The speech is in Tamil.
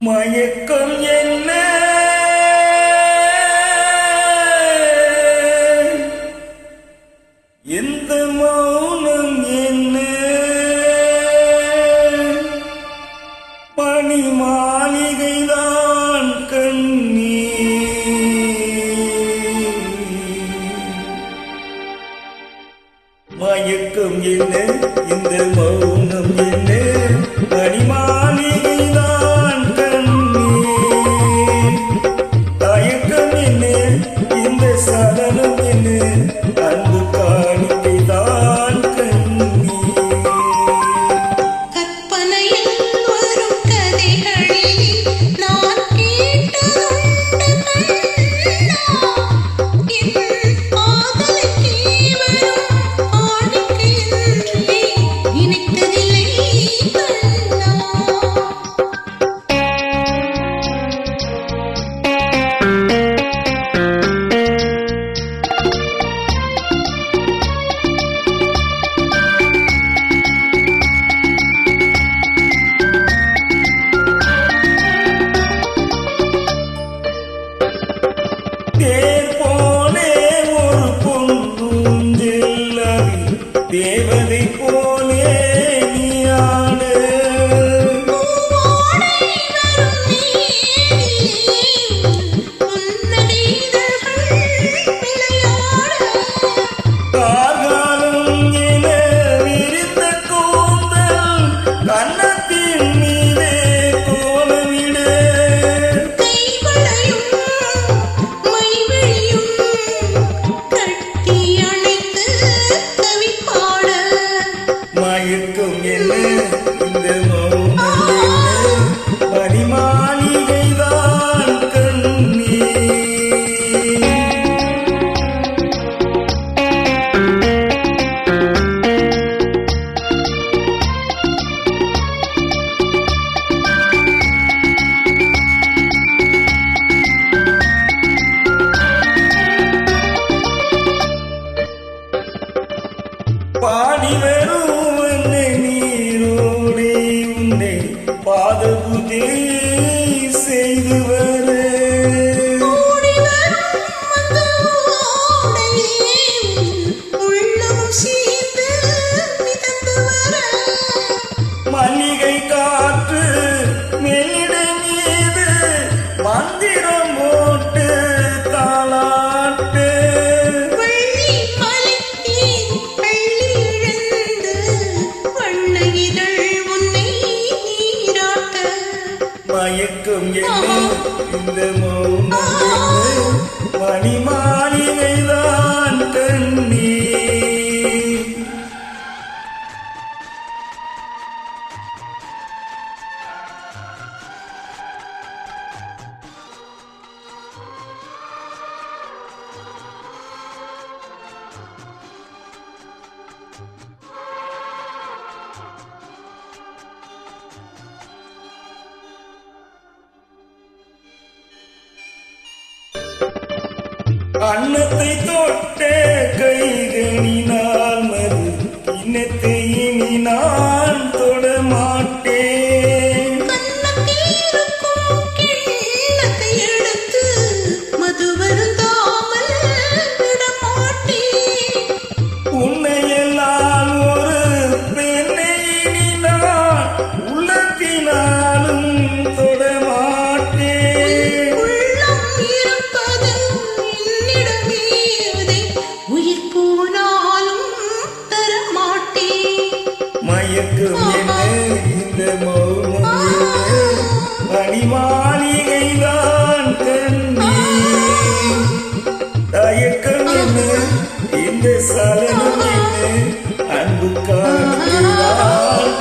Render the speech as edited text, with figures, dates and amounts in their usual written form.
மயக்கம் என்ன எந்த மௌனம் என்ன பனி மாளிகைதான் கண்ணீ மயக்கம் என்ன இந்த மௌனம் என்ன பனி மாளிகைதான் கண்ணீர் தயக்கம் என்ன இந்த சலனம் என்ன அன்பு காணிக்கைதான் கண்ணீர் கற்பனையில் வரும் கதைகளில் நான் கேட்டதுண்டு கண்ணா என் காதலுக்கே வரும் காணிக்கையின்றி நினைத்ததில்லை கண்ணா தேர் போலே ஒரு பொன்னுஞ்செல் தேவதை போலே நீ ஆடு பூவோடை வரும் நீரிலே புன்னகைதழ்கள் விளையாட கார்காலம் என விரித்த கூந்தல் கன்னத்தின் மீதே கோலமிடு கைவளையும் மைவிழியும் கட்டி அணைத்து கவி பாட மயக்கம் என்ன இந்த மௌனம் என்ன பனி மாளிகைதான் கண்ணீர் பாடி வரும் என்னை நீரோடே உன்னை பாதபுதே செய்து வர ஓடி வரும் அந்த ஓடையே உள்ளமும் சேர்ந்து மிதந்து வர மல்லிகை காற்று மெல்லிடை மீது மந்திரம் போட்டு தாளாட்டு வள்ளி மலைத்தேன் பள்ளி இழந்து வண்ண இதழ் உன்னை நீராட்ட மயக்கம் என்ன இந்த மௌனம் என்ன மணி மாளிகைதான் கண்ணீர் அன்னத்தை தொட்ட கைகளினால் மறு இன்னத்தை இனி நான் தொடமாட்டேன் கன்னத்தில் இருக்கும் கிண்ணத்தை எடுத்து மது வருந்தாமல் விடமாட்டேன் உன்னையெல்லாம் ஒரு பெண்ணை இனி நான் உள்ளத்தினாலும் தொடமாட்டேன் உள்ளம் இருப்பது என்னிடமே அதை உயிர் போனாலும் தரமாட்டேன் மயக்கம் என்ன இந்த மௌனம் என்ன மணி மாளிகைதான் கண்ணீர் தயக்கம் என்ன இந்த சலனம் என்ன அன்பு காணிக்கைதான்